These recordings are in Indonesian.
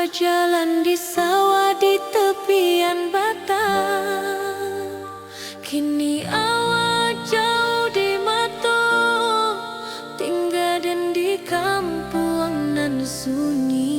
berjalan di sawah di tepian batang. Kini awak jauh di mata, tinggal dan di kampung nan sunyi.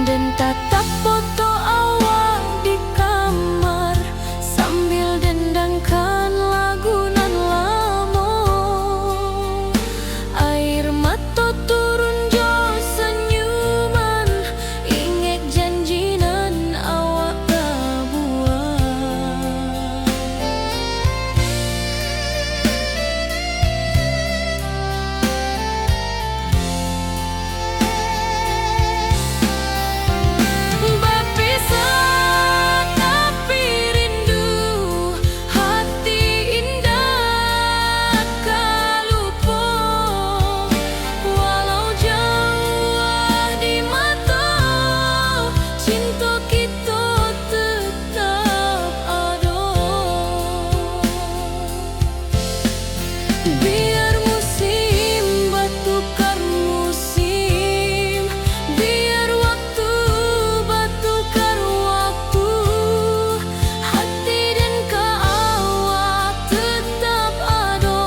Dan tatap foto awak di kamar sambil dendangkan lagu nan lama. Air mata turun jo senyuman, ingat janji nan awak buat. Biar musim bertukar musim, biar waktu bertukar waktu, hati dan awak tetap ada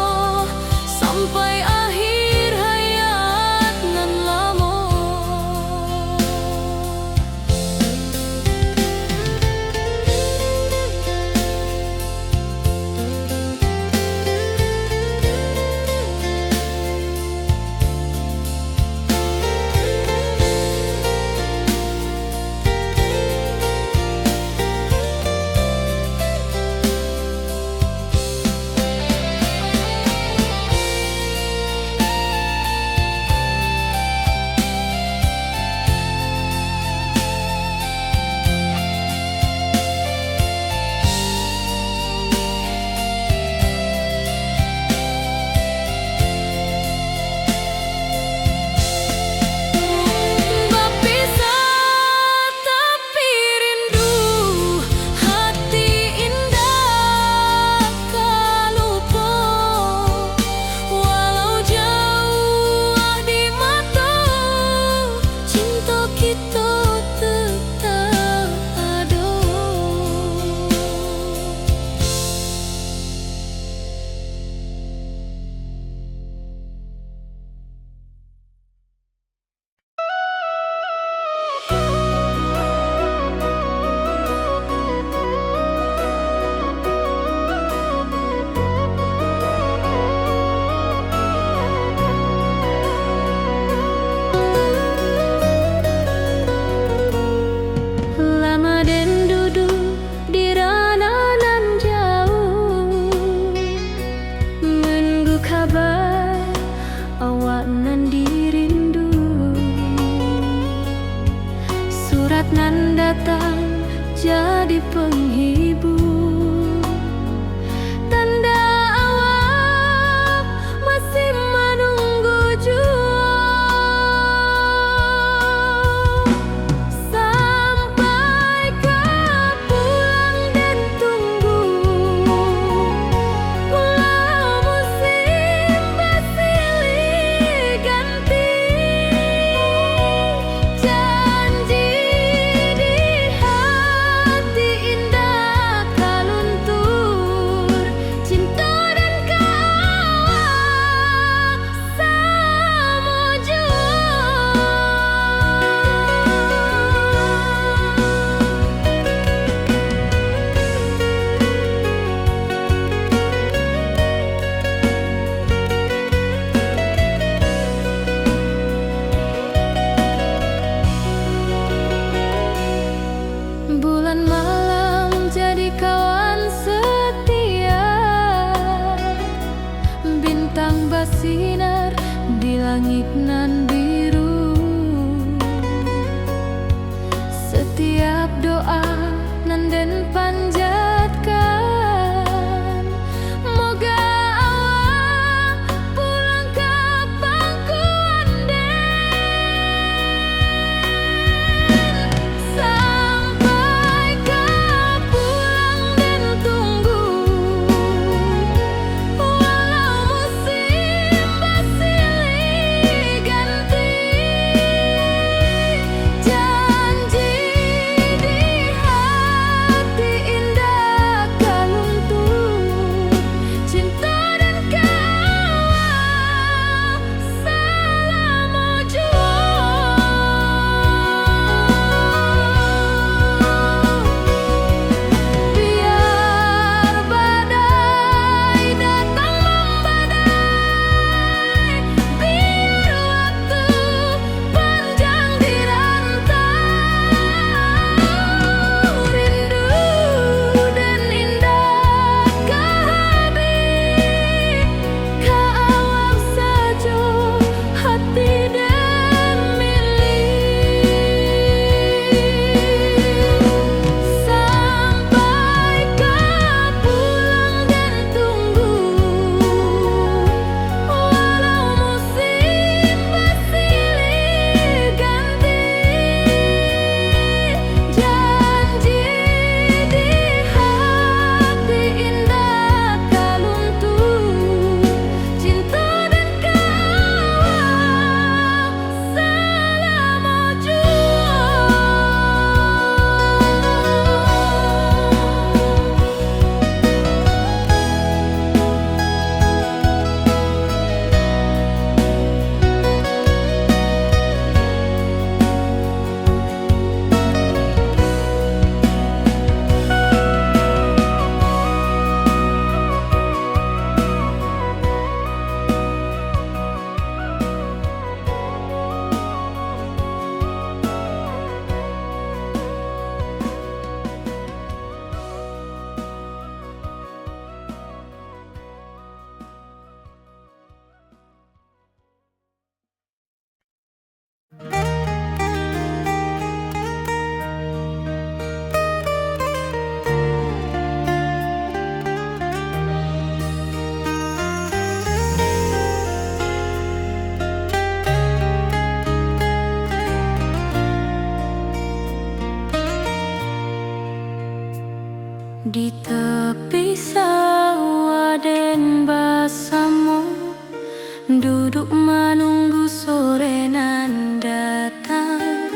sampai akhir hayat nan lama. Nan datang jadi penghibur, tanda awak masih menunggu jua. Sampai kau pulang dan tunggu, walau musim bersilih ganti. Janji di hati indah langit nan biru. Setiap doa nan den panjatkan, moga awak pulang ka pangkuan den. Sampai ka pulang den tunggu, walau musim bersilih ganti. Janji di hati indah kaluntung, cinta dan kawal selama jua. Biar badai datang membadai, biar waktu panjang dirantau, rindu dan indah kehabis, kaawak saja hati dan milik. Sampai ka pulang dan tunggu, walau musim bersilih ganti. Janji di hati indah kaluntung, cinta dan kawal selama jua. Di tepi sawah den basamu, duduk menunggu sore nan datang.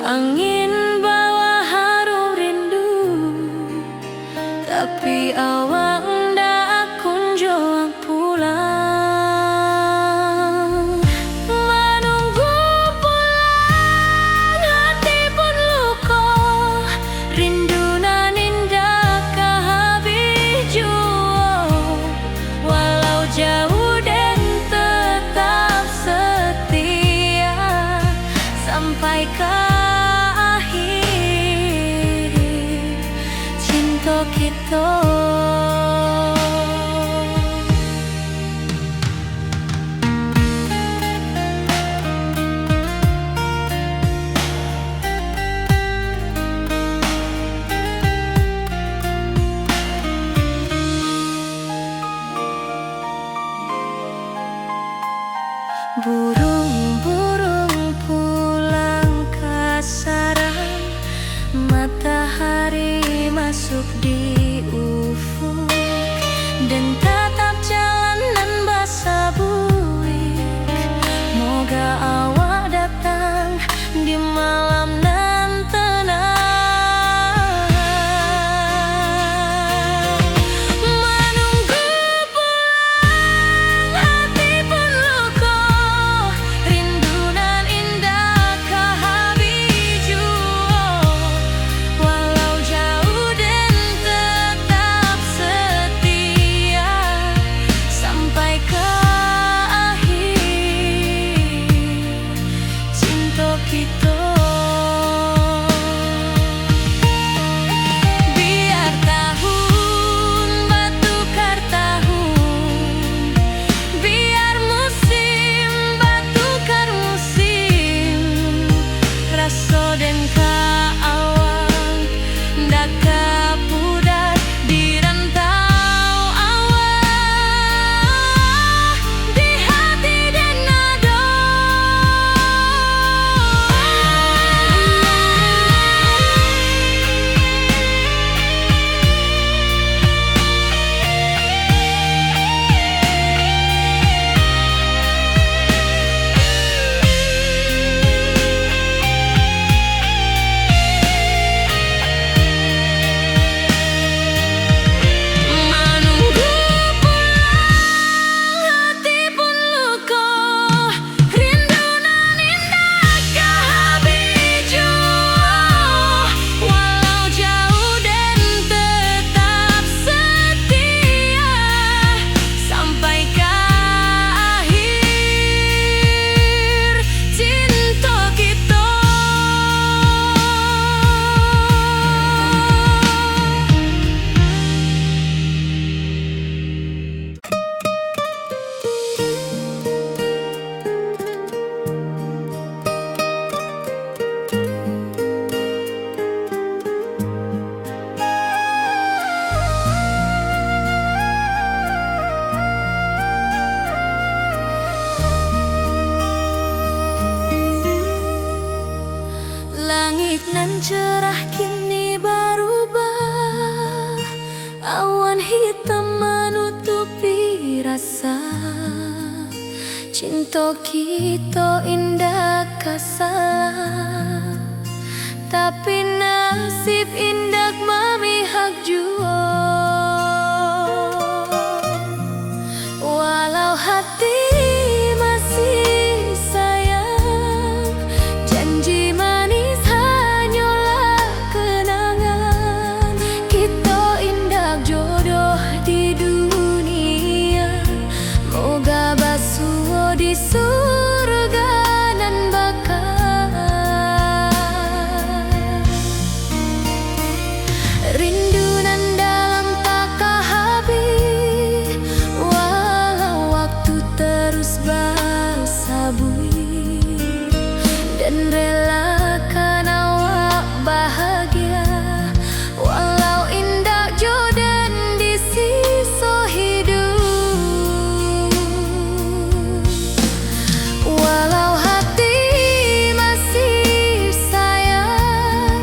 Angin bawa harum rindu, tapi awak ndak kunjung pulang. Menunggu pulang hati pun luka, rindu nan indah kehabis jua. Walau jauh dan tetap setia, sampai ke akhir cinta kita. Burung-burung pulang ke sarang, matahari masuk di ufuk, dan tatap jalanan basah buik. Moga awak datang di malam nan tenang. Menunggu pulang hati pun luka, cerah kini berubah, awan hitam menutupi rasa. Cinta kita indah kasar, tapi nasib indah memihak jua. Walau hati masih sayang, janji manis hanyalah kenangan. Kita indah jodoh di dunia, moga basuh di surga nan bakal. Rindu nan dalam tak habis, walau waktu terus bersabui, dan relakan awak bahagia, walau indah jodan di sisa hidup. Walau hati masih sayang,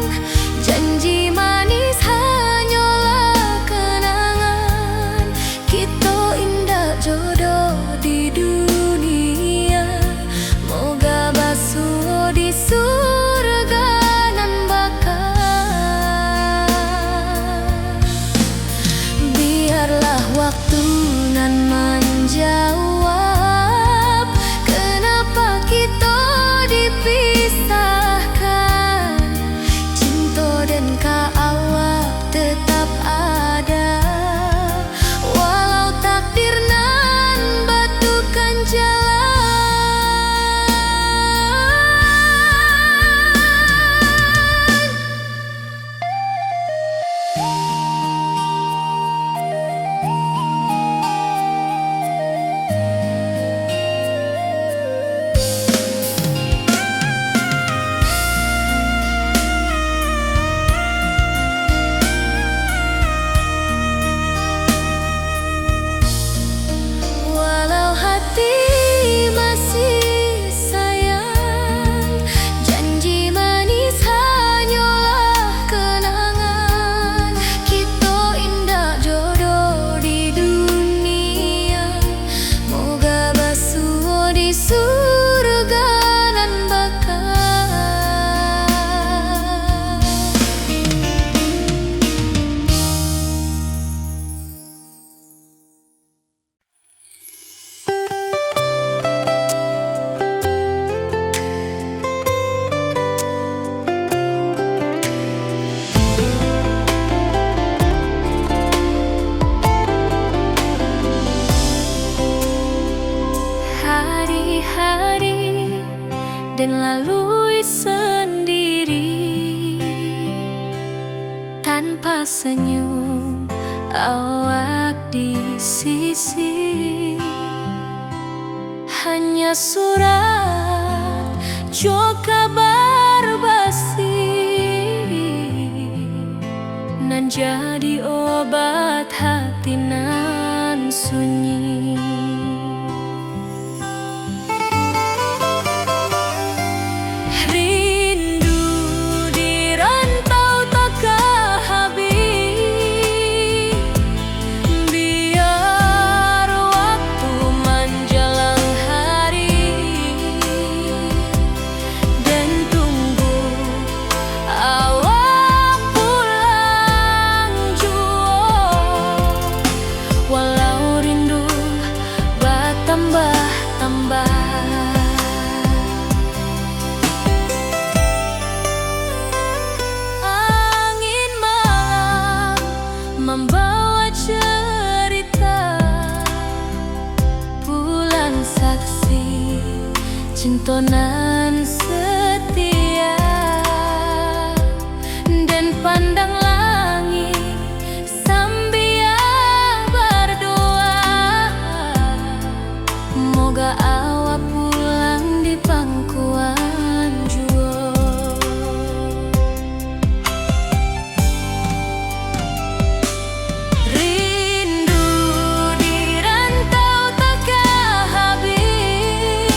janji manis hanyalah kenangan. Kita indah jodoh di dunia, moga basuh di surga nan bakal. Biarlah waktu nan menjawab, kenapa kita dipisahkan. Cinta dan awak tetap ada, walau takdir nan batukan jalan. Walau hati masih sayang, janji manis hanyalah kenangan. Kita indah jodoh di dunia, moga basuh di surga nan bakal. Hari-hari dan lalui sendiri, tanpa senyum awak di sisi. Hanya surat jo kabar basi, nan jadi obat hati nan sunyi. Rindu di rantau tak habis, biar waktu menjelang hari, dan tunggu awak pulang jua. Walau rindu bertambah-tambah, angin malam membawa cerita, bulan saksi cinta nan setia, dan pandang langit sambil berdoa, moga awak pulang di pangkuan jua. Rindu di rantau tak habis,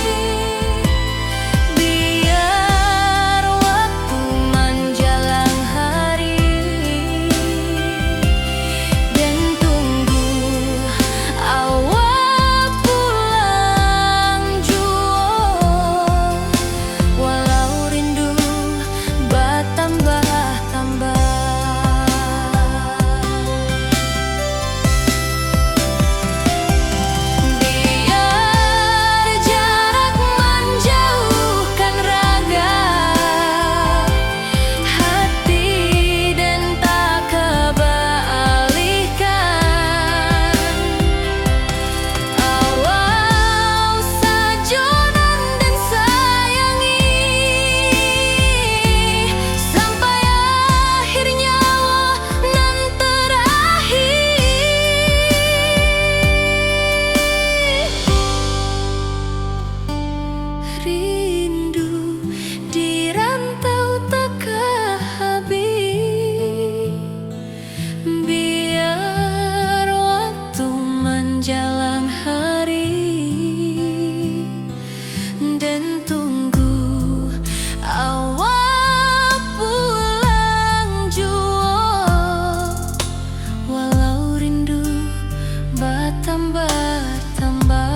rindu di rantau tak habis. Biar waktu menjelang hari dan tunggu awak pulang jua, walau rindu bertambah-tambah.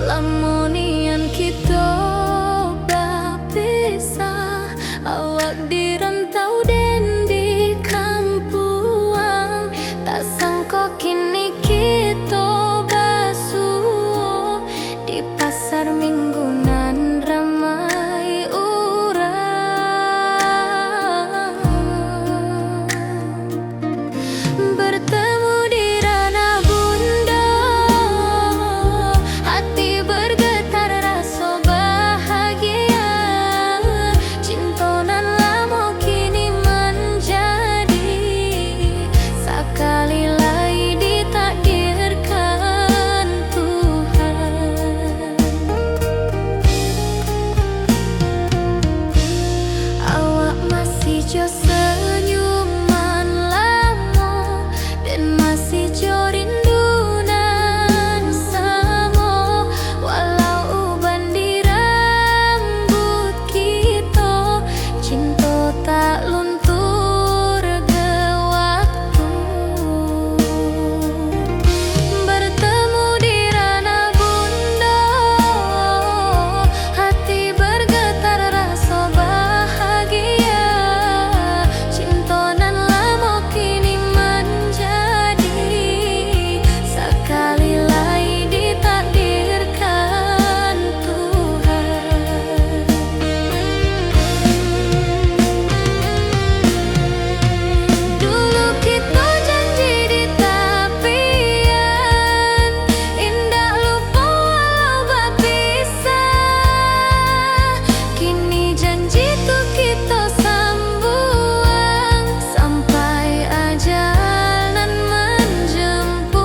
Lamonian kita berpisah, awak di rantau dan di kampuang. Tak sangka kini kita basuh di pasar minggunan ramai orang. Bertemu di ranah bunda, hati bergetar rasa bahagia. Cinta nan lama kini menjadi sekali lagi ditakdirkan Tuhan. Awak masih jo senyuman lama dan masih jo rindunan sama, walau uban di rambut kita. Cinta tak luntur ke waktu. Bertemu di ranah bunda, hati bergetar rasa bahagia. Cinta nan lama kini menjadi sekali lagi ditakdirkan Tuhan. Dulu kita janji di tepian, indah lupa walau berpisah. Kini janji tuh kita sambung sampai ajal nan menjemput.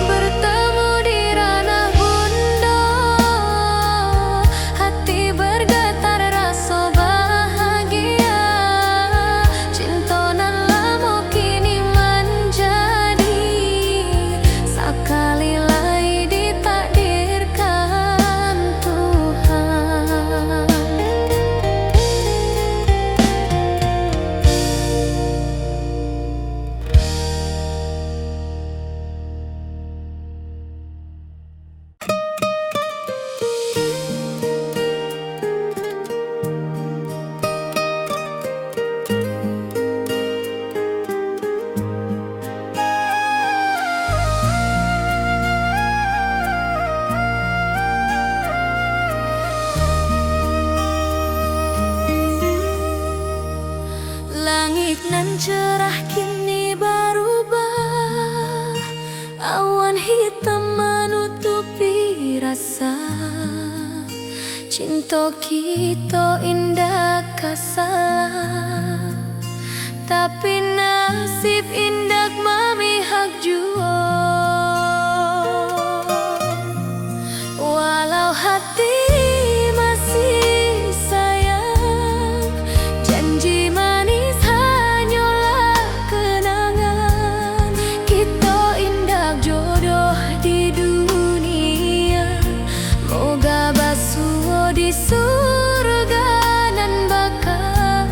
Bertemu di ranah bunda, hati bergetar rasa bahagia. Cinta nan lama kini menjadi sekali lagi ditakdirkan Tuhan. Langit nan cerah kini berubah, awan hitam menutupi rasa. Cinta kita indah kasalah, tapi nasib indah memihak jua. Walau hati masih sayang, janji manis hanyalah kenangan. Kita indah jodoh di dunia, moga basuh di surga nan bakal.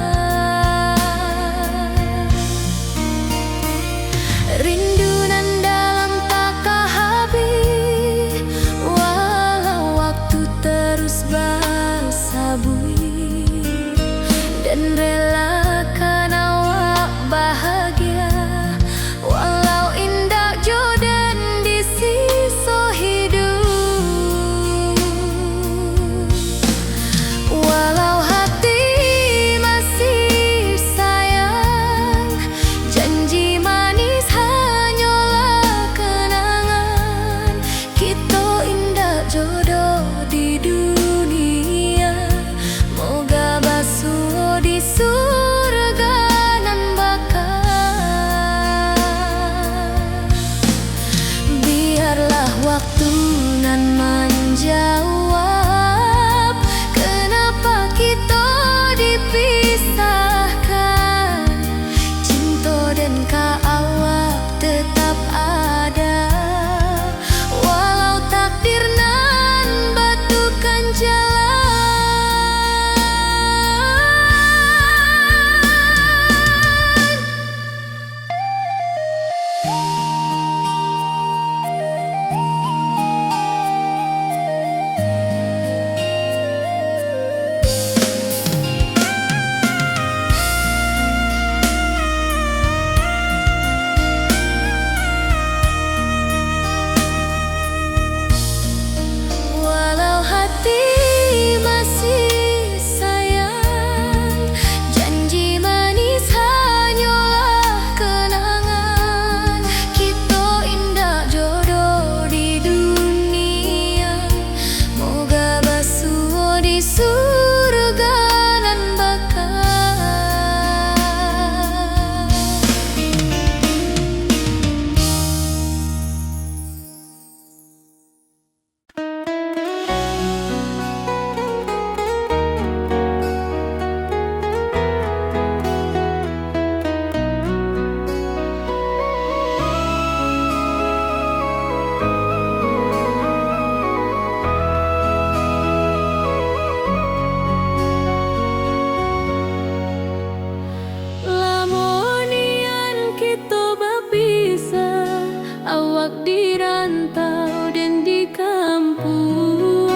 awak dirantau dan di kampung.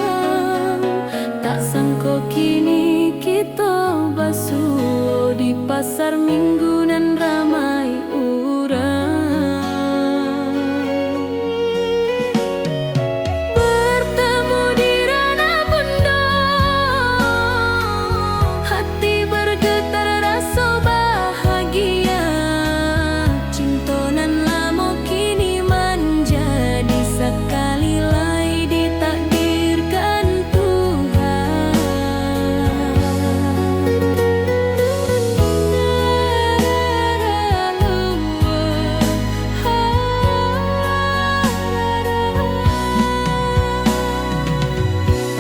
Tak sangko kini kita basuh di pasar minggu nan ramai urang. Bertemu di ranah bunda, hati bergetar rasa bahagia. Cinta nan lama kini menjadi sekali lai ditakdirkan Tuhan.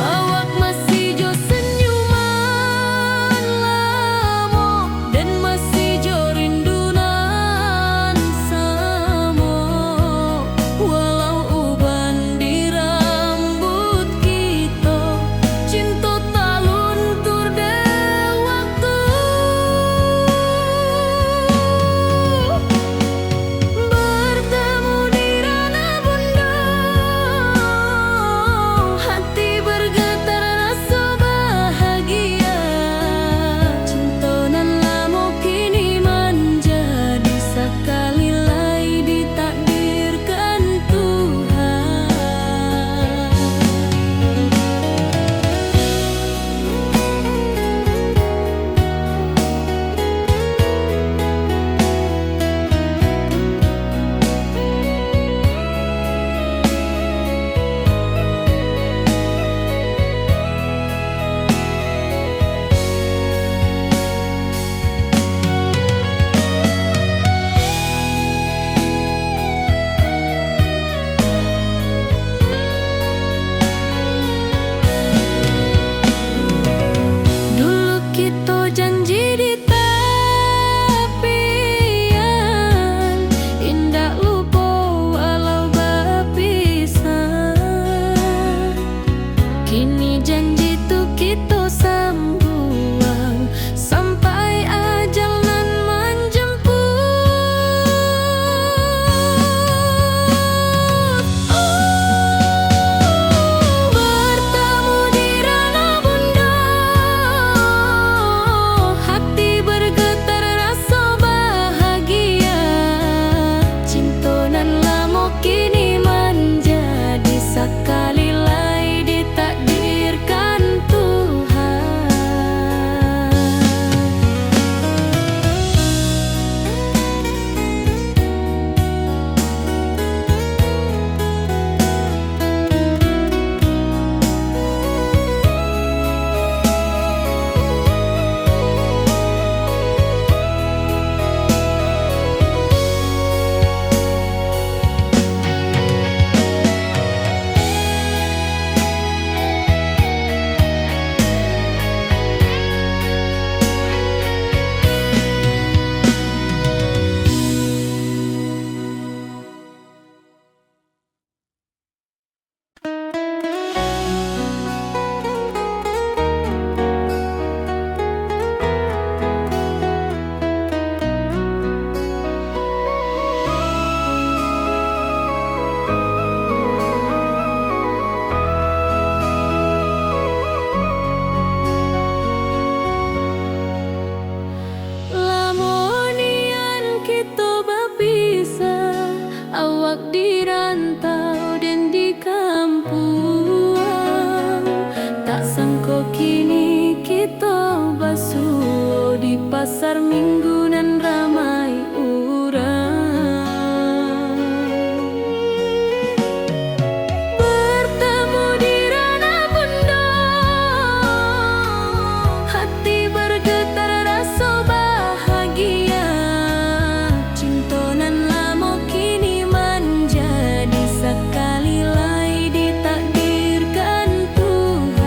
Awak masih jo senyuman lamo dan masih jo rindunan samo. Walau uban di rambut kita, cinta tak luntur de waktu. Bertemu di ranah bunda, hati bergetar rasa bahagia. Cinta nan lama kini menjadi sekali lai ditakdirkan Tuhan. Dulu kita janji di tepian, indah lupa walau berpisah. Kini janji tu kita sambung sampai ajal nan menjemput. Bertemu di ranah bunda, hati bergetar rasa bahagia. Cinta nan lama kini menjadi sekali lai ditakdirkan Tuhan. Lamonian kita berpisah, awak dirantau dan di kampung. Tak sangko kini kita basuh di pasar minggu nan ramai urang. Bertemu di ranah bunda, hati bergetar rasa bahagia. Cinta nan lama kini menjadi sekali lai ditakdirkan Tuhan.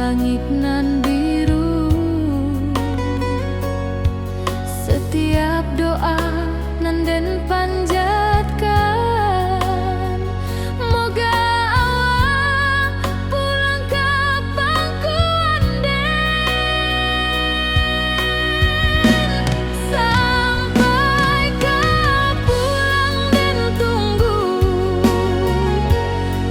langit nan biru. Setiap doa nan den panjatkan, moga awak pulang ka pangkuan den. Sampai ka pulang den tunggu,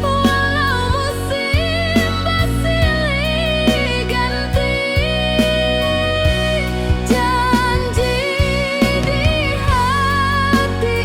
walau musim bersilih ganti. Janji di hati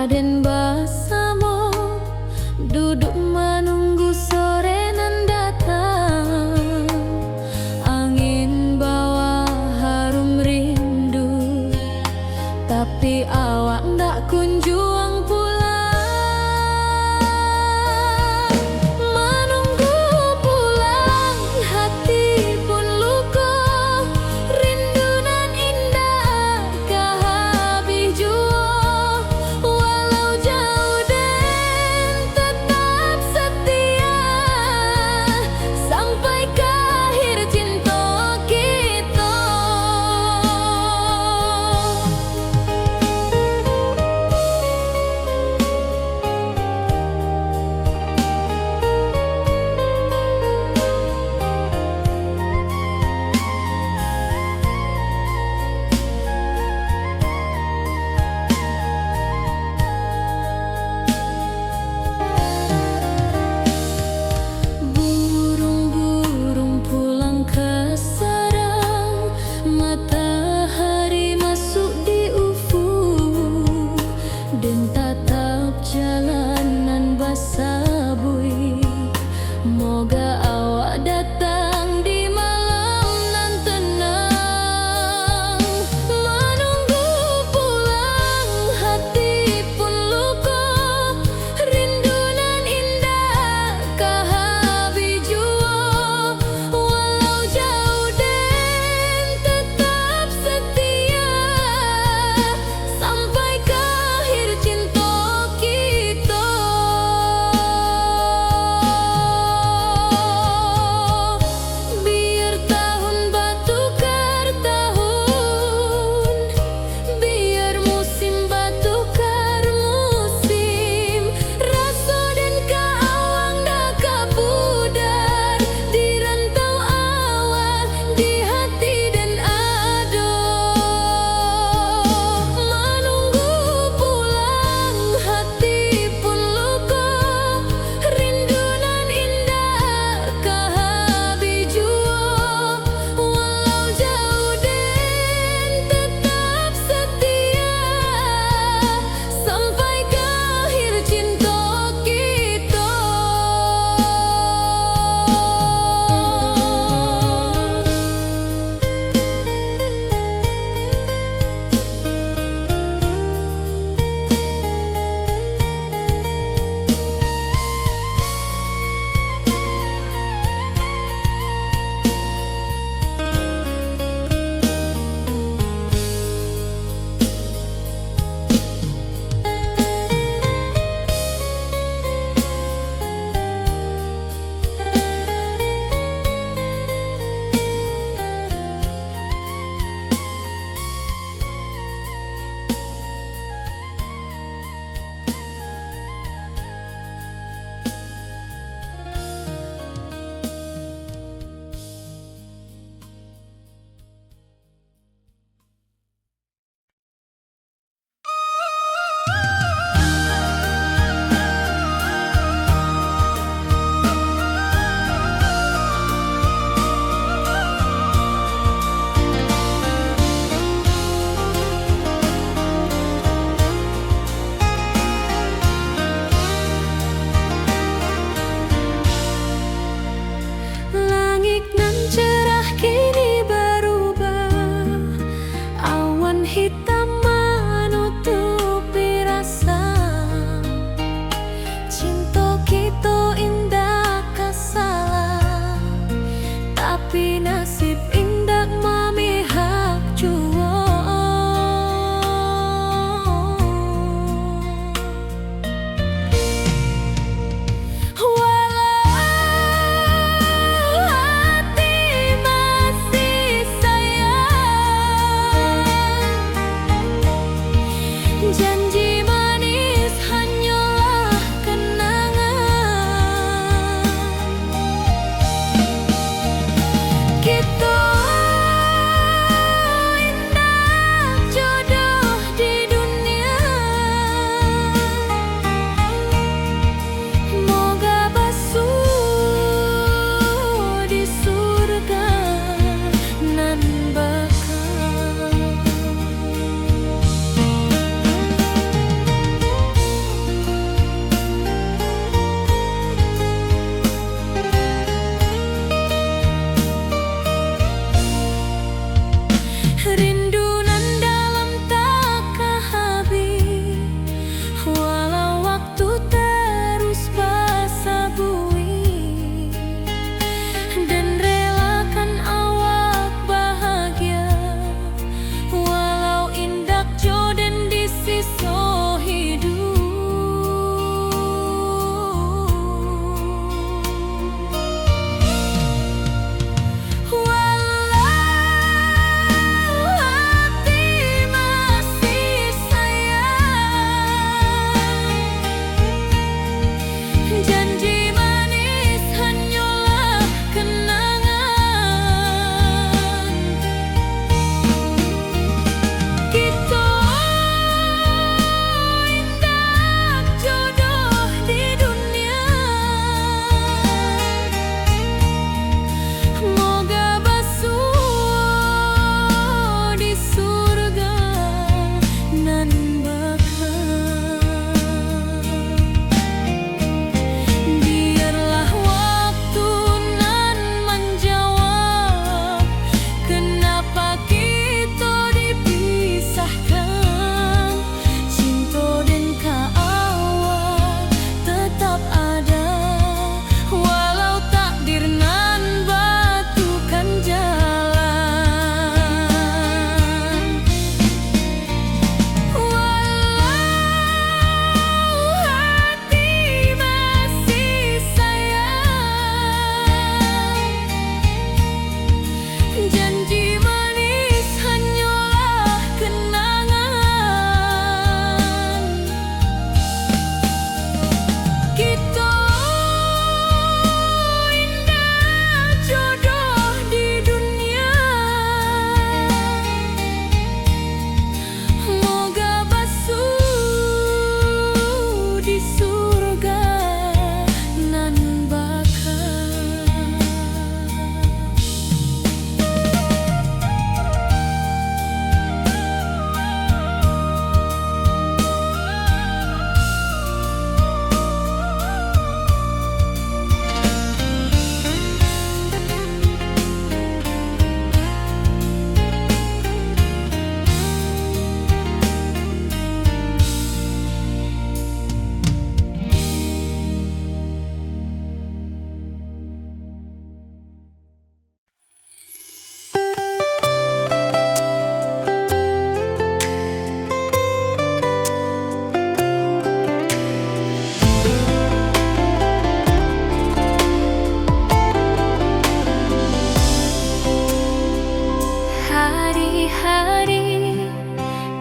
Den basamo duduk menunggu sore nan datang. Angin bawa harum rindu, tapi awak ndak kunjung pulang. Menunggu pulang hati pun luka, rindu nan indah kah habis jua. Walau jauh Den tetap setia, sampai ke akhir cinta kita. Burung-burung pulang ke sarang, matahari masuk di ufuk, dan tatap jalanan basah bui. Moga awak datang di malam nan tenang. Menunggu pulang hati pun luka, rindu nan indah kah habis jua. Walau jauh Den tetap setia, sampai ke akhir cinta kita.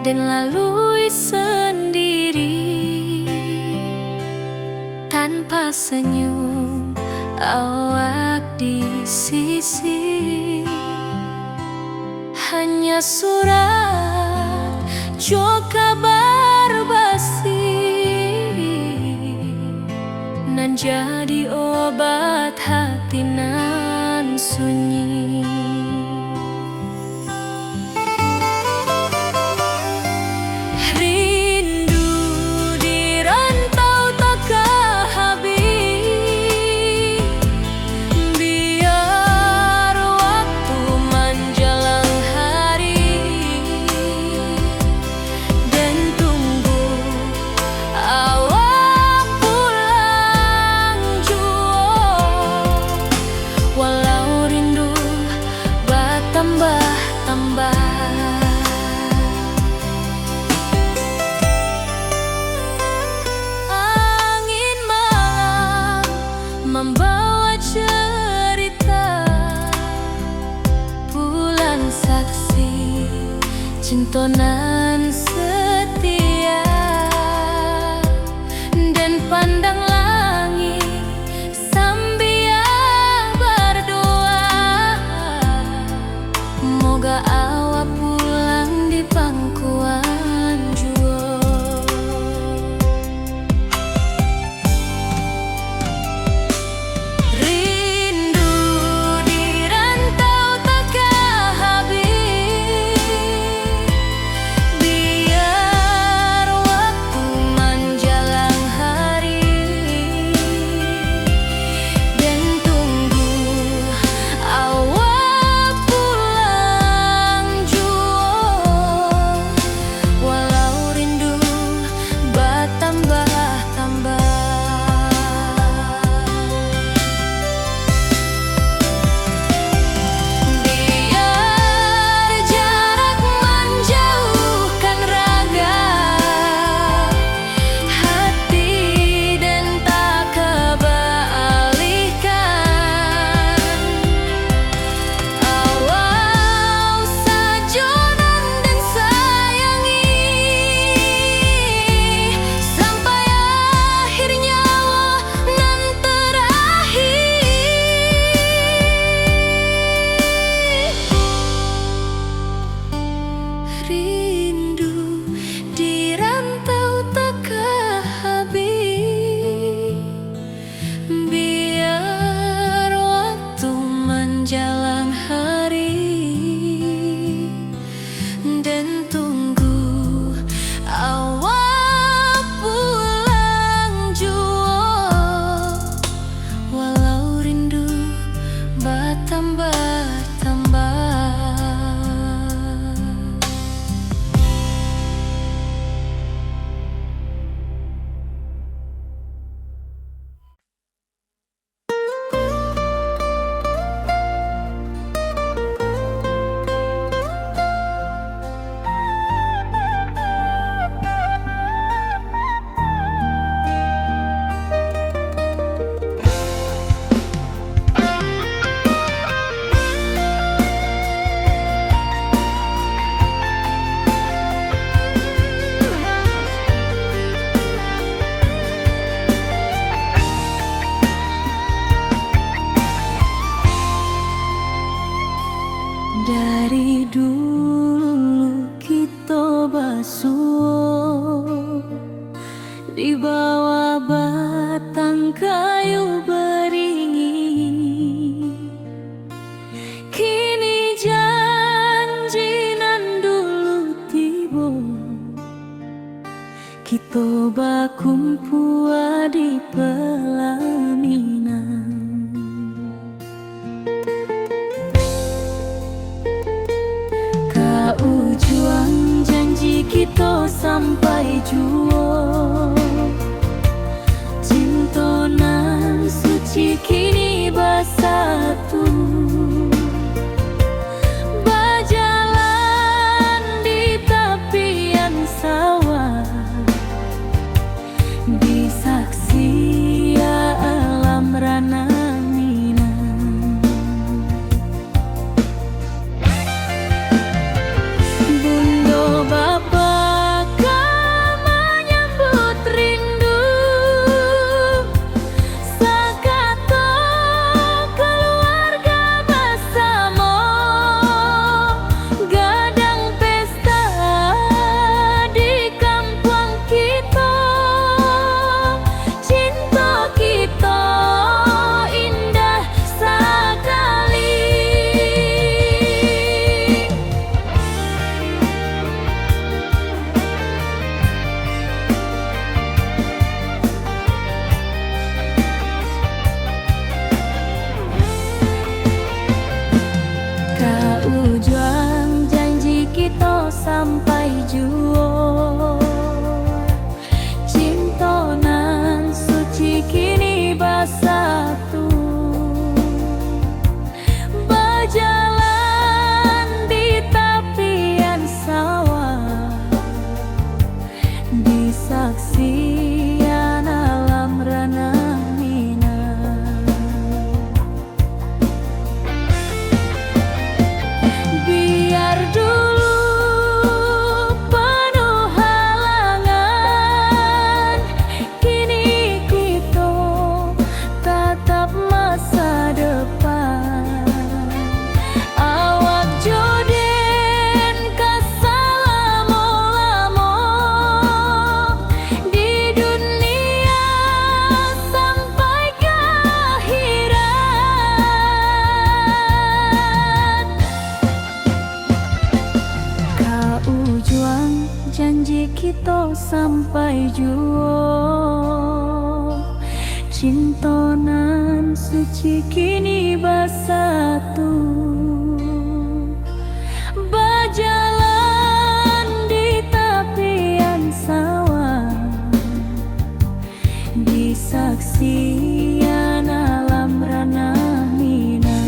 dan lalui sendiri tanpa senyum awak di sisi. Hanya surat jo kabar basi nan jadi obat hati nan sunyi. Rindu di rantau takkan habis, biar waktu menjelang hari dan tunggu awak pulang jua. Walau rindu bertambah-tambah, angin malam membawa cerita, bulan saksi cintonan setia, dan pandang langit sambil berdoa, moga awak pulang di pangkuan jua. Rindu di rantau takkan habis, biar waktu menjelang hari dan tunggu awak pulang jua. Walau rindu bertambah-tambah, biar jarak menjauhkan raga hati dan tak kebalihkan. Awal sajonan dan sayangi sampai akhir nyawa nan terakhir. Rindu di rantau takkan habis, biar waktu menjelang hari dan tunggu awak pulang jua. Walau rindu bertambah-tambah. Dari dulu kita basuh di bawah batang kayu beringin. Kini janji nan dulu tiba, kita bakumpul di pelaminan. Ujung janji kita sampai jua, cintonan suci kini bersatu, berjalan di tepian sawah, disaksi alam rana Minang. Bunda Bapa Cintonan suci kini bersatu, berjalan di tepian sawah, di saksian alam ranah Minang.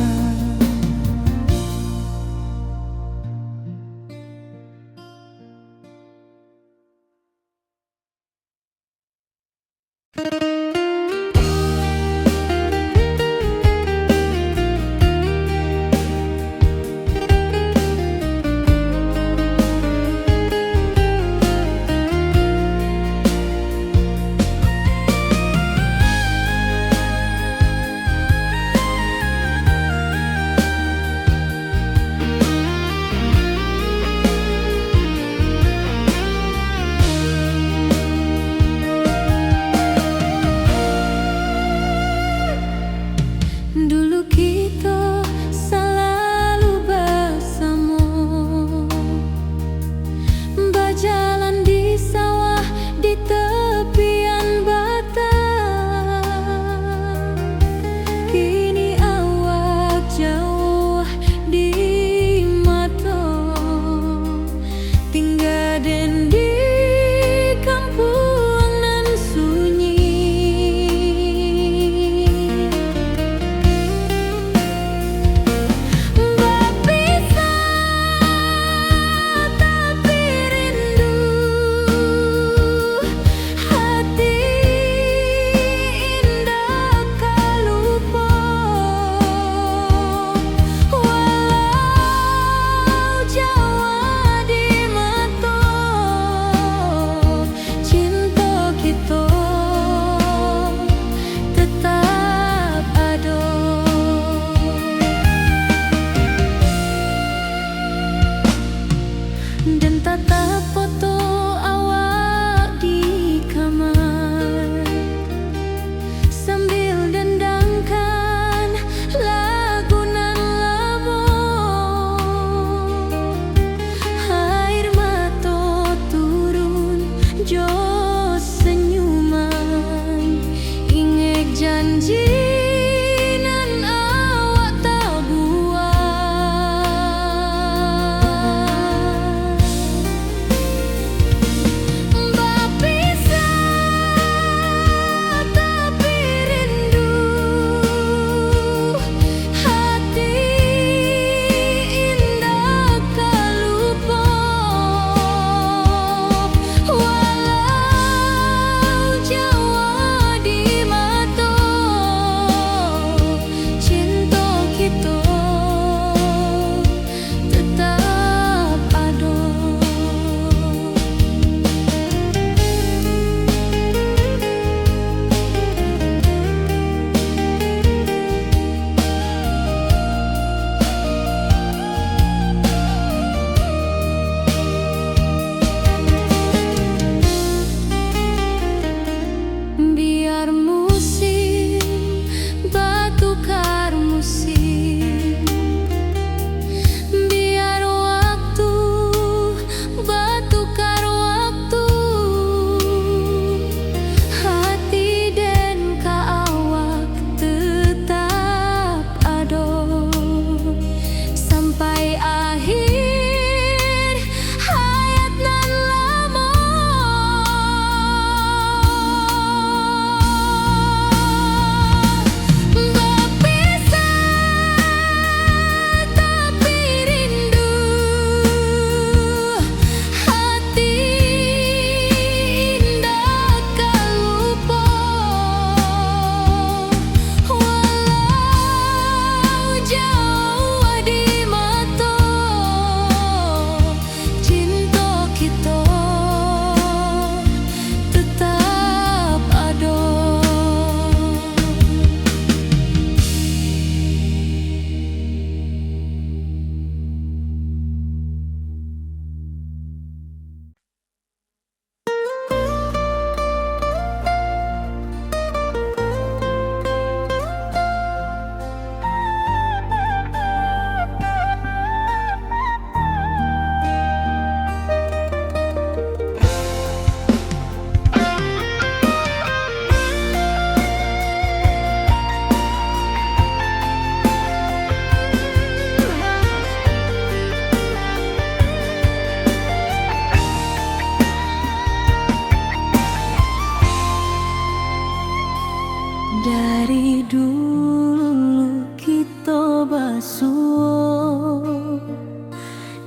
Dari dulu kita basuh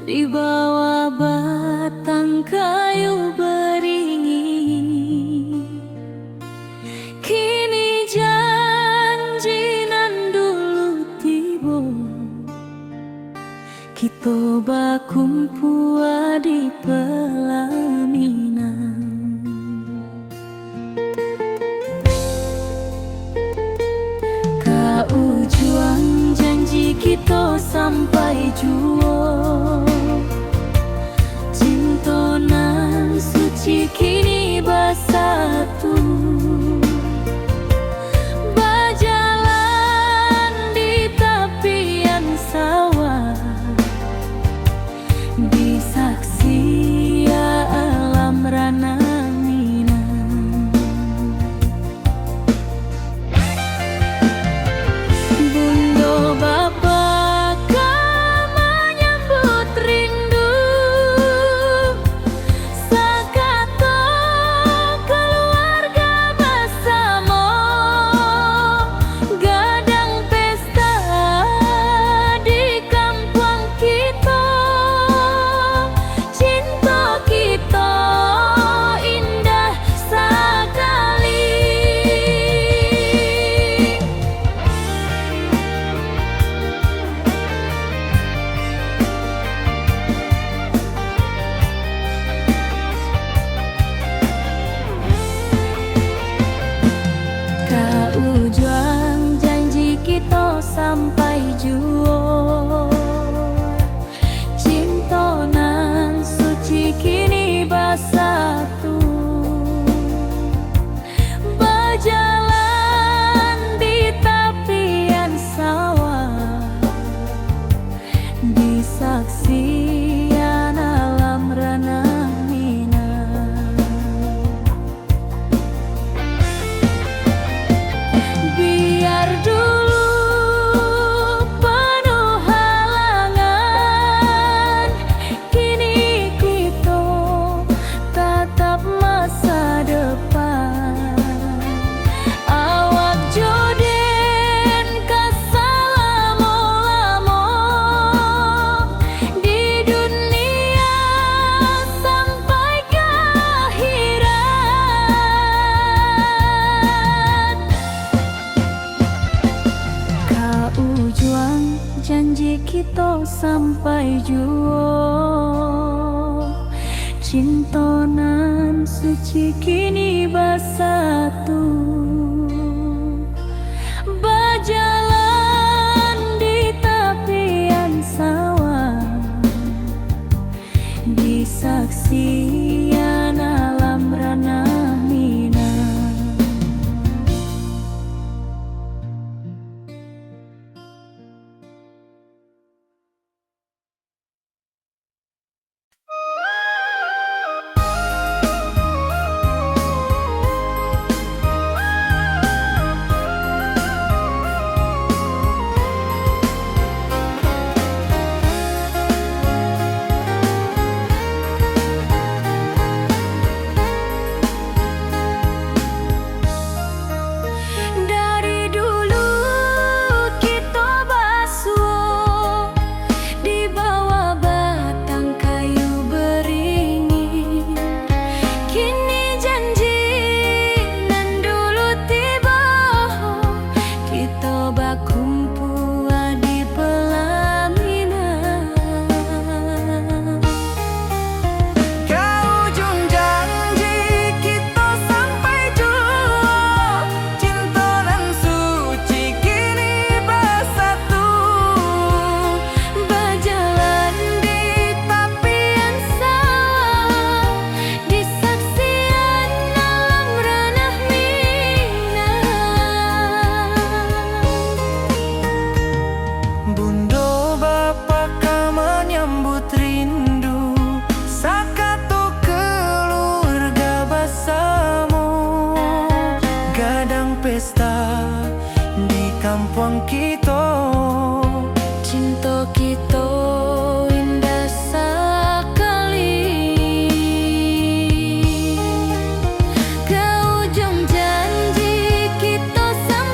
di bawah batang kayu beringin. Kini janji nan dulu tiba, kita bakumpul di pelaminan. Ujung janji kita sampai jua, cinta nan suci kini bersatu. Berjalan di tepian sawah, disaksi alam rana. Ujung janji kita sampai jua, cinta nan suci kini bersatu. Berjalan di tepian sawah, disaksikan alam rana. Biar dulu penuh halangan, kini kita tatap masa depan. Awak joden kesalamo-lamo di dunia sampai ke akhirat. Ujung janji kita sampai jua, cinta nan suci kini bersatu. Berjalan di tepian sawah, disaksikan alam rana. kampung kita, cinta kita indah sekali. Ke ujung janji kita sampai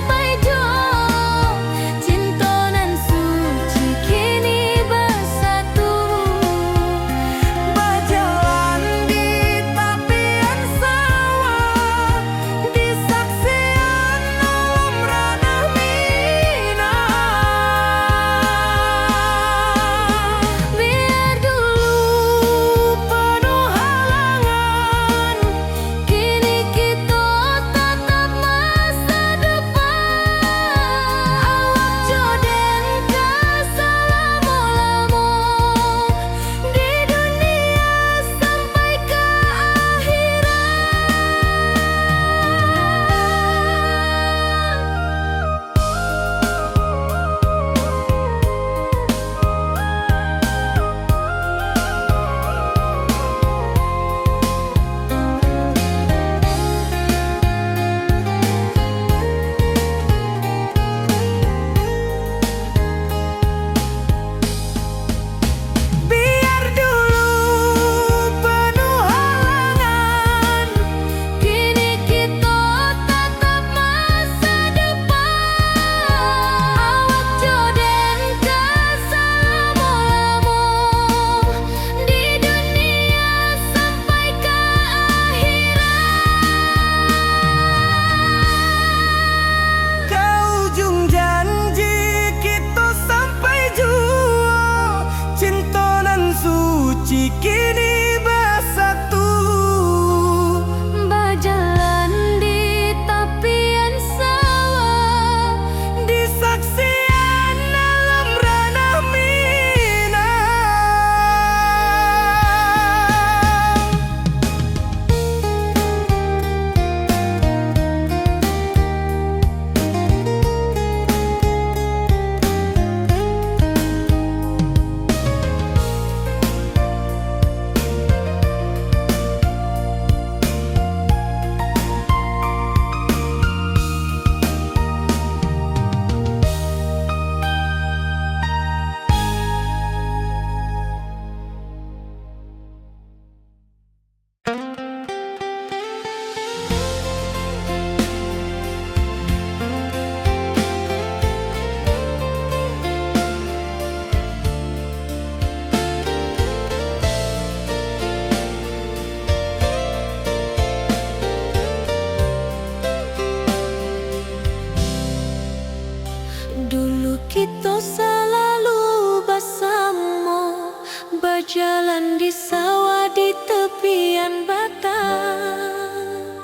kita selalu bersama, berjalan di sawah di tepian batang.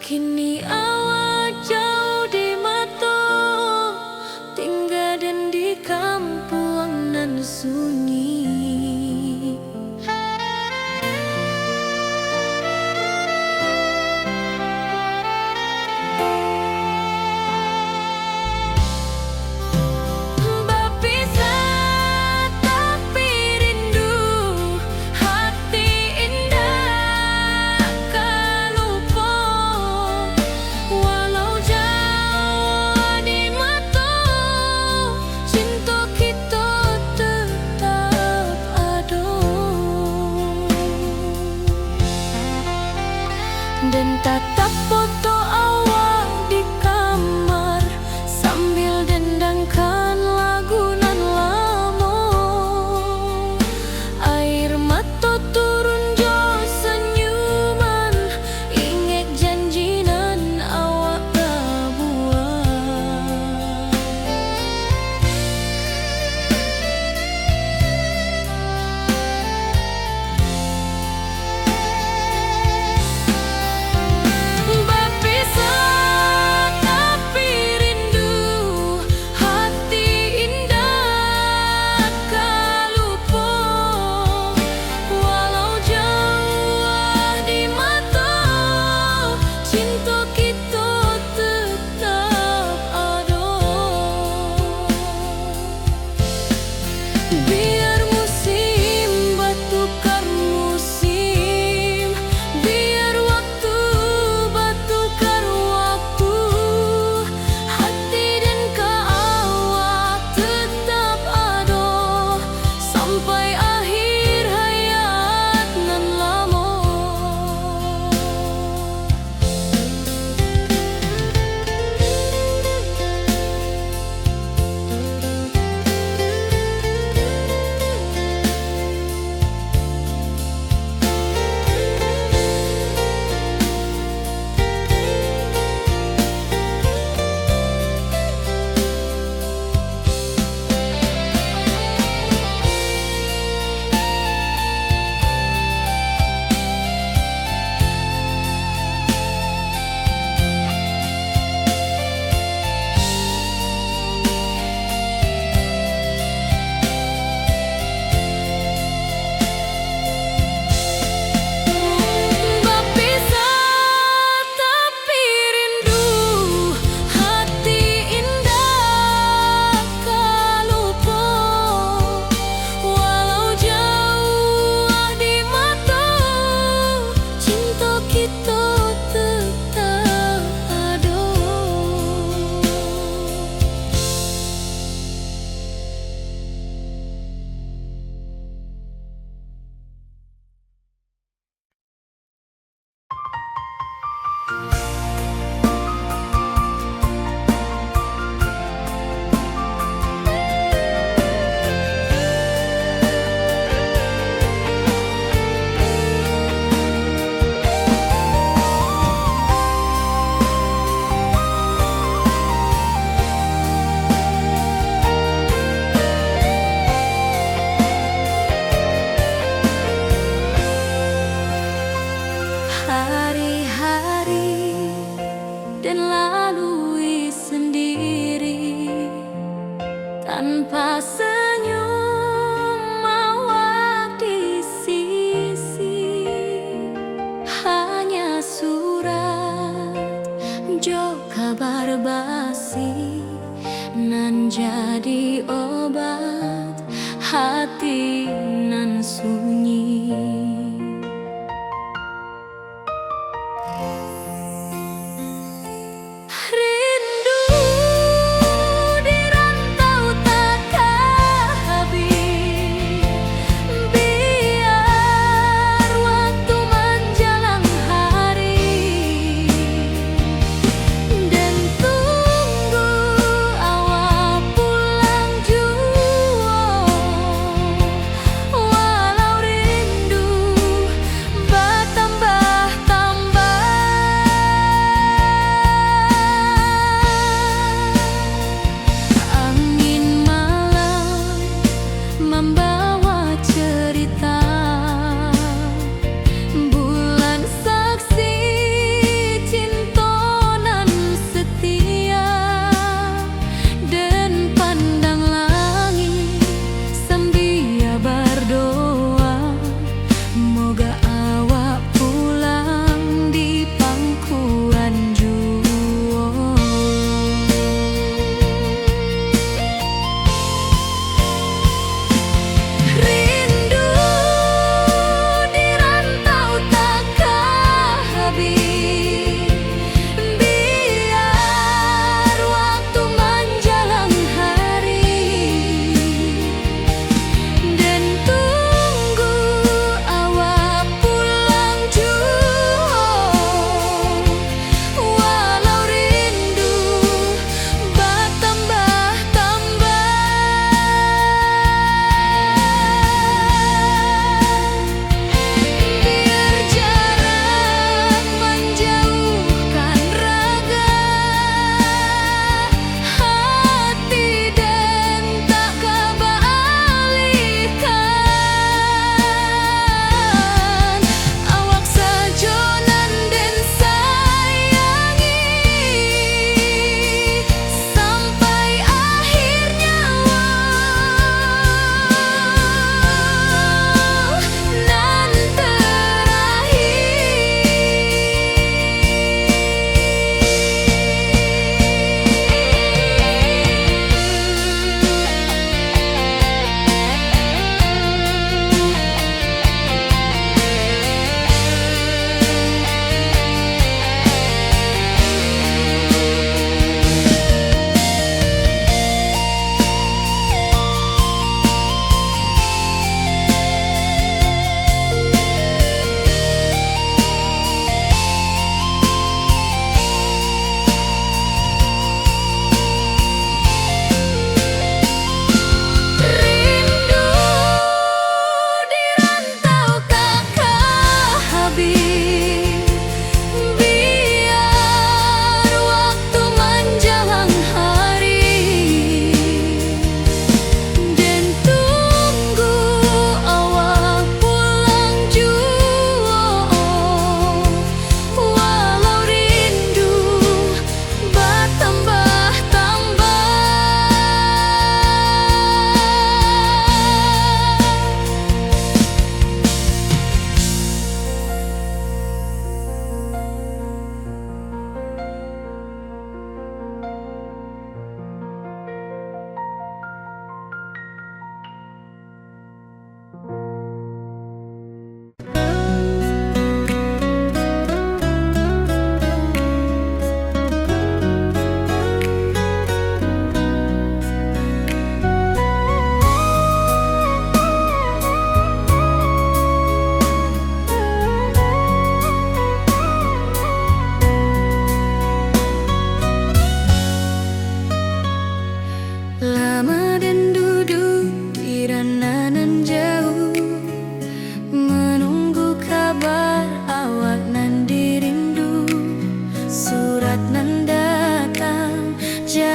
Kini awak jauh di mata, tinggal dan di kampung nan sunyi. Dan tatap foto awak di kamar sambil dendangkan lagu nan lama. Air mata turun jo senyuman, ingat janji nan awak buat. Biar musim bertukar musim, biar waktu bertukar waktu, hati dan awak tetap ada sampai akhir hayat nan lama. Hari-hari dan lalui sendiri tanpa senyum awak di sisi, hanya surat jo kabar basi nan jadi obat hati nan sunyi.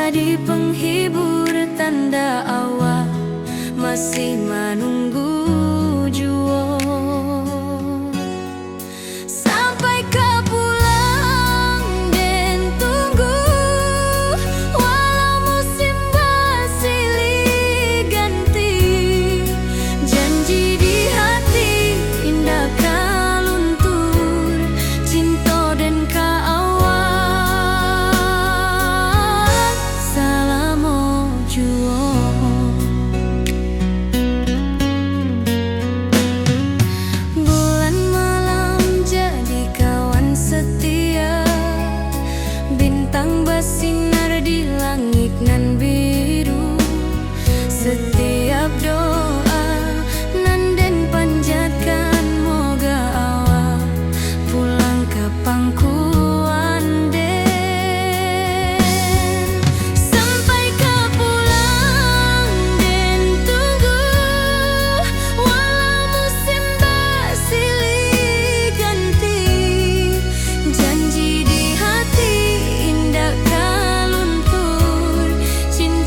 jadi penghibur tanda awal masih menunggu jua. Sampai kau pulang dan tunggu, walau musim bersilih ganti, janji di hati indah kau luntur, cinta dan kau awal selama jua. Bulan malam jadi kawan setia, bintang bersinar di langit nan biru. Setiap doa nan den panjatkan, moga awak pulang ke pangkuan den. Sampai kau pulang dan tunggu, walau musim bersilih ganti, janji di hati indah kau luntur, cinta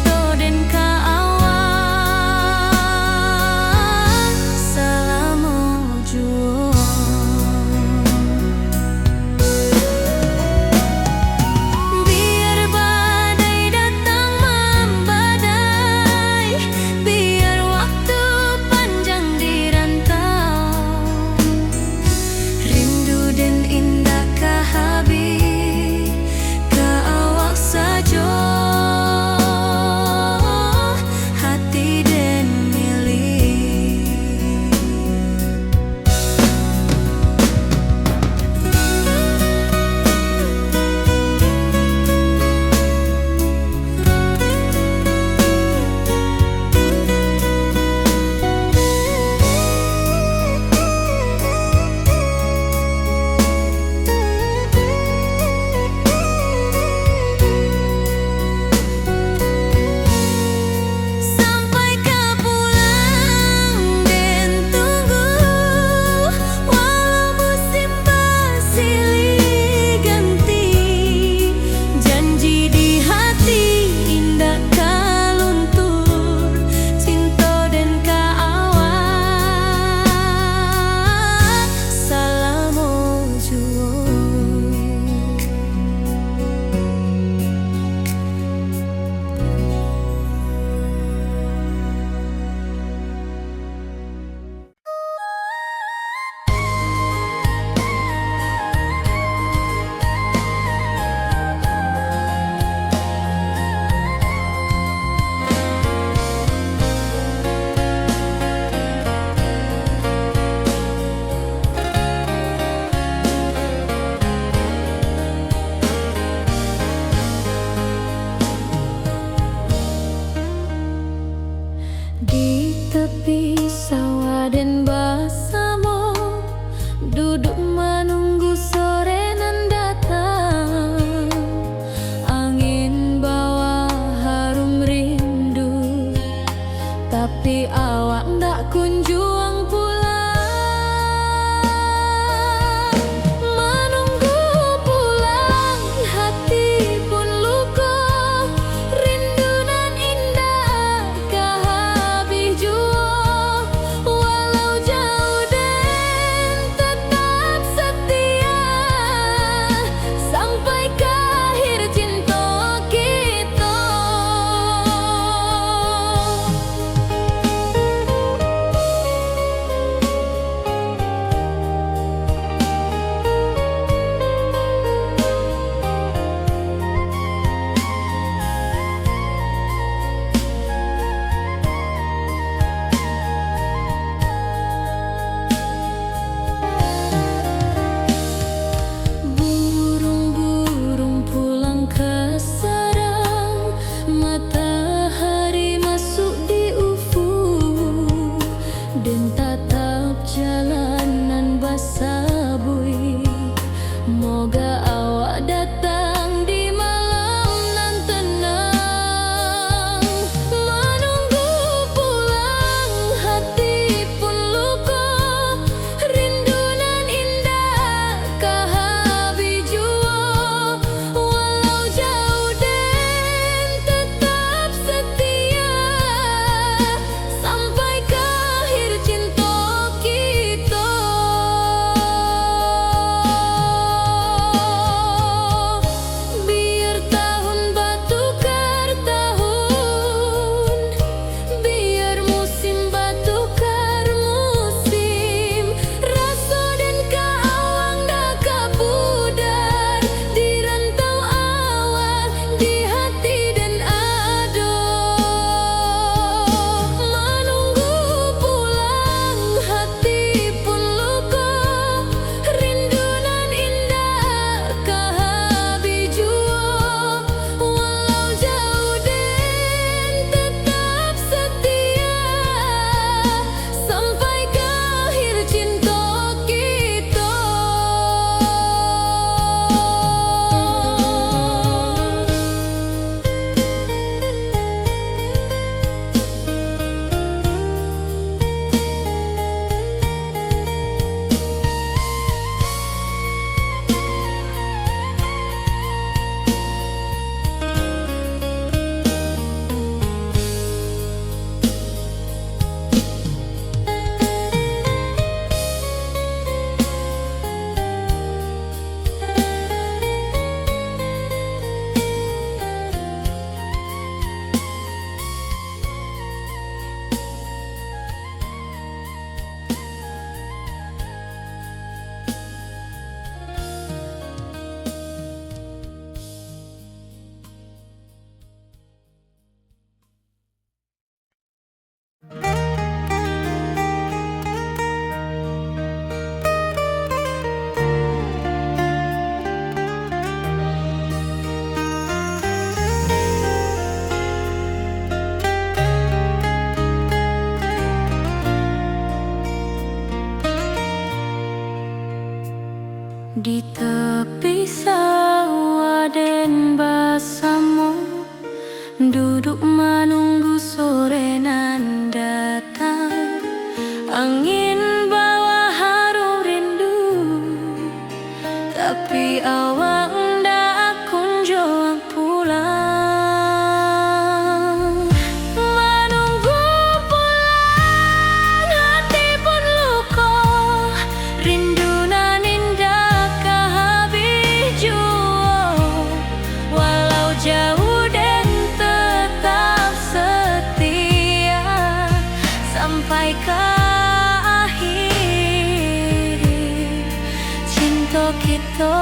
basamu, duduk menunggu sore nan datang. Angin bawa harum rindu, tapi awak ndak kunjung pulang. Menunggu pulang, hati pun luka, rindu nan indah kehabis jua. Walau jauh dan tetap setia sampai ke akhir cinta kita.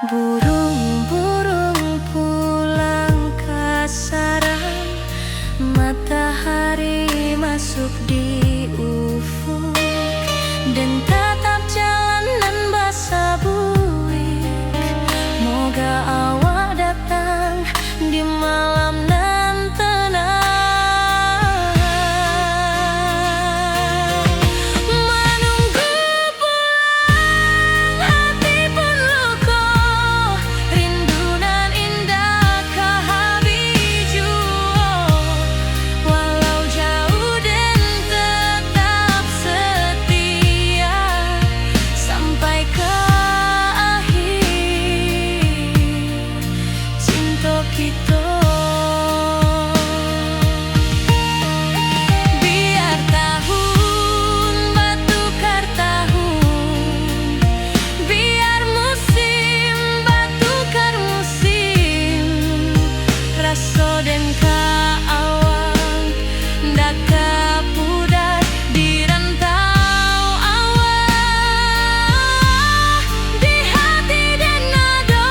Burung-burung pulang ke sarang, matahari masuk di ufuk, dan tatap jalanan basah buik. Moga awak datang di malam nan tenang. Menunggu pulang, hati pun luka, rindu nan indah kehabis jua. Walau jauh dan tetap setia sampai ke akhir cinta kita. Biar tahun bertukar tahun, biar musim bertukar musim, rasa dan keawang ndak kepudar di rantau awak, di hati dan nada.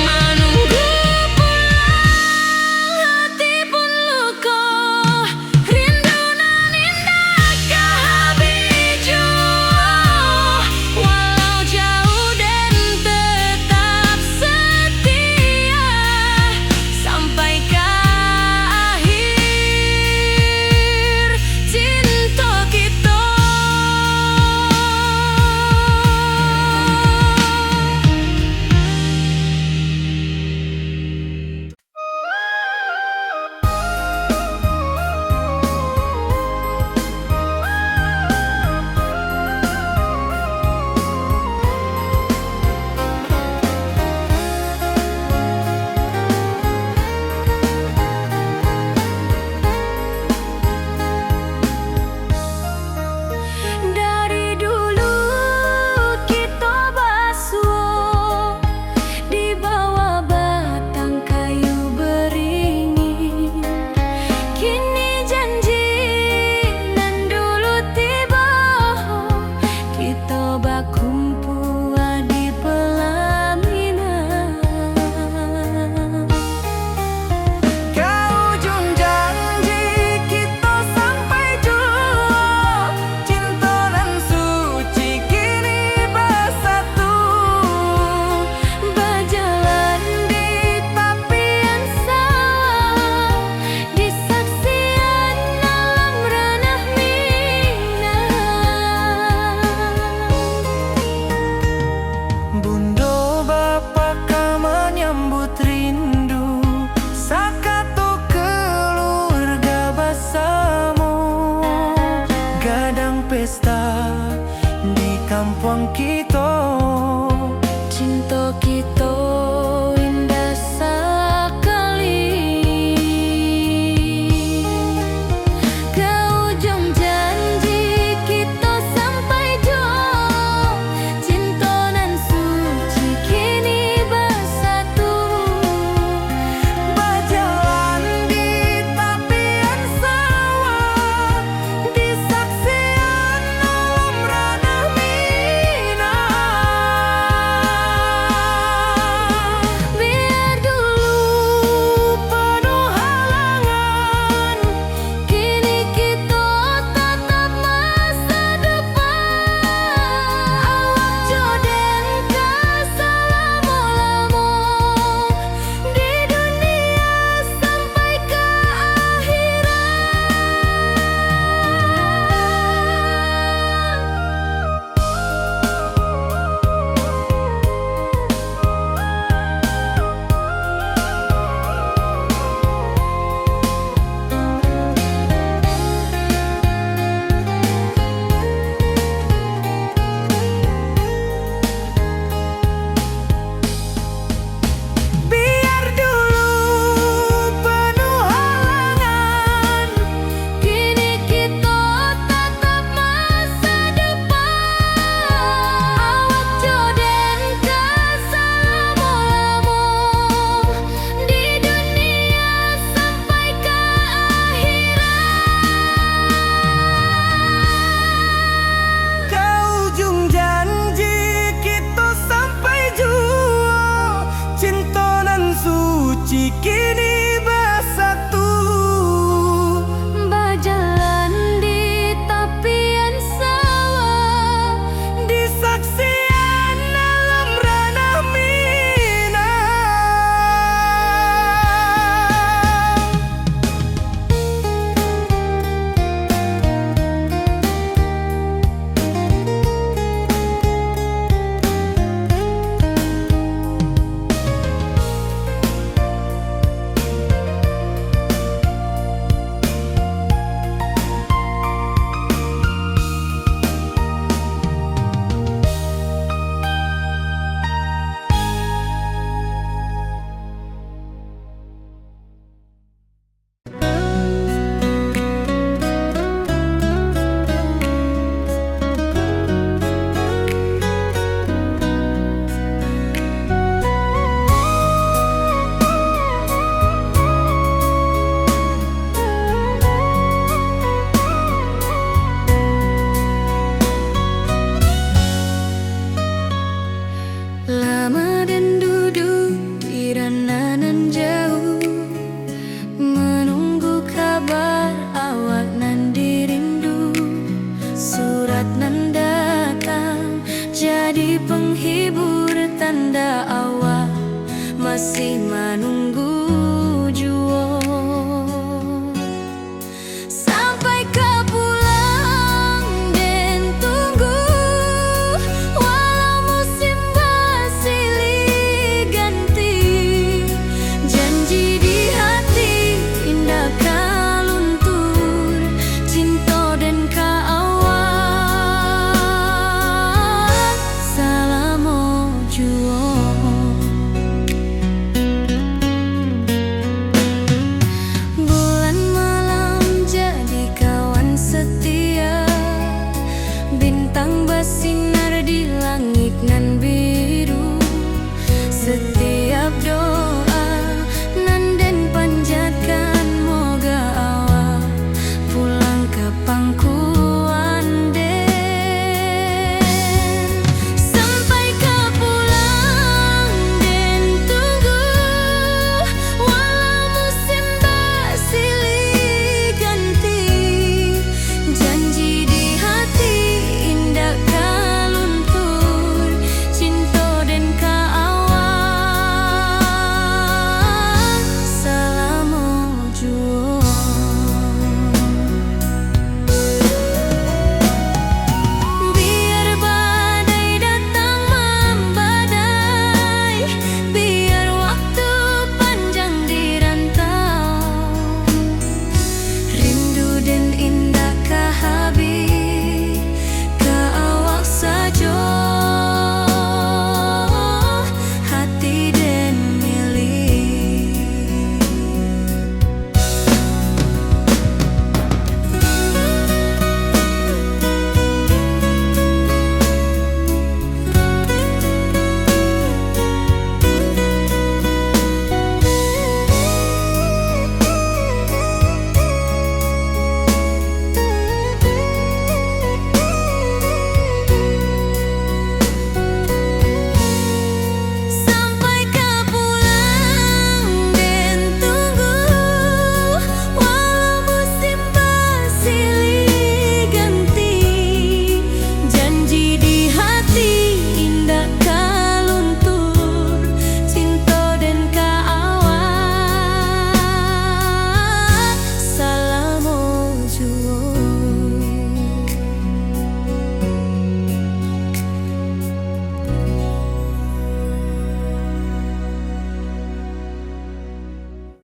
Menunggu pulang, hati pun luka, rindu nan indah kehabis jua. Walau jauh dan tetap setia sampai ke akhir cinta kita. Dari dulu kita basuh di bawah batang kayu beringin. Kini janji nan dulu tiba, kita berkumpul di pelaminan. Ke ujung janji kita sampai jua, cinta nan suci kini bersatu. Berjalan di tepian sawah, di saksian alam ranah Minang. Bunda bapa kau menyambut rindu, sakato keluarga bersama. Gadang pesta di kampung kita, Cinta kita indah sekali. Ke ujung janji kita sampai jua, cinta nan suci kini bersatu. baja masih